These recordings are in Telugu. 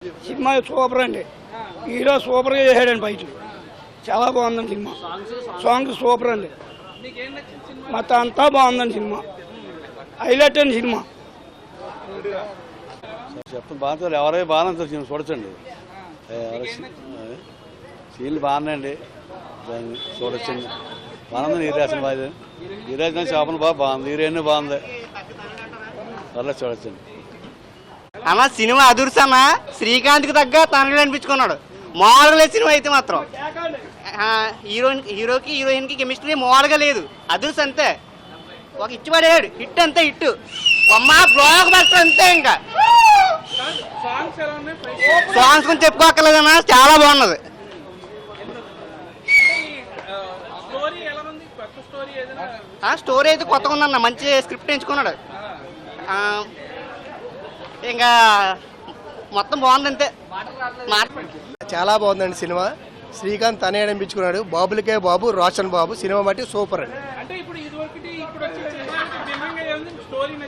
సినిమా సూపర్ అండి. హీరో సూపర్గా చేశాడండి ఫైట్లు. చాలా బాగుందండి సినిమా. సాంగ్ సూపర్ అండి. మొత్తం అంతా బాగుందండి సినిమా. హైలైట్ అండి సినిమా. చెప్తాను బాగా ఎవరైనా బాగానే సినిమా చూడొచ్చండి. సీన్లు బాగున్నాయండి, దాన్ని చూడొచ్చండి. బాగుంది. హీరాసన్ బాగా హీరాసన్ చేపలు బాగుంది. హీరోయిన్ బాగుంది. అలా చూడొచ్చండి. అన్న సినిమా అదుర్సన్నా శ్రీకాంత్కి తగ్గ తనలు అనిపించుకున్నాడు. మామూలుగా లేదు సినిమా అయితే మాత్రం. హీరోకి హీరోయిన్కి కెమిస్ట్రీ మామూలుగా లేదు. అదుర్స్ అంతే ఒక ఇచ్చి పడేయాడు. హిట్ అంతే హిట్. అమ్మ బ్లాక్ బస్టర్ అంతే. ఇంకా సాంగ్స్ గురించి చెప్పుకోక్కర్లేదన్నా, చాలా బాగున్నది. స్టోరీ అయితే కొత్తగా ఉందన్న, మంచి స్క్రిప్ట్ ఎంచుకున్నాడు. ఇంకా మొత్తం బాగుందంతే. చాలా బాగుందండి సినిమా. శ్రీకాంత్ తనే అనిపించుకున్నాడు. బాబులకే బాబు, రోషన్ బాబు. సినిమా బట్టి సూపర్ అండి.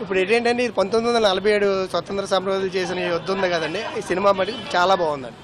ఇప్పుడు ఏంటంటే ఇది 1947 స్వతంత్ర సంప్రదాయాలు చేసిన యుద్ధం ఉంది కదండి. ఈ సినిమా బట్టి చాలా బాగుందండి.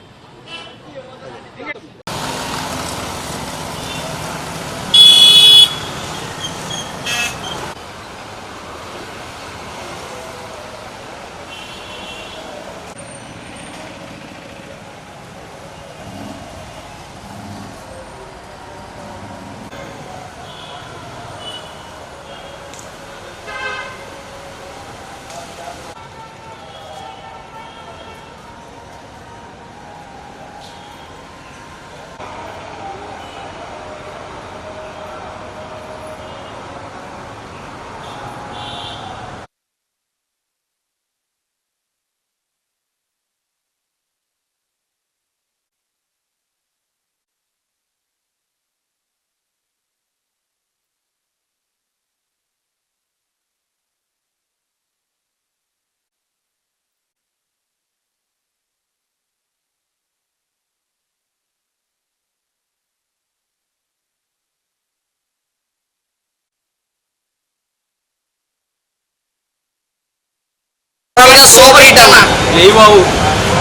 సూపర్ హిట్ అన్న. జై బాబు,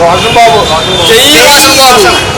రోషన్ బాబు, జై రోషన్ బాబు.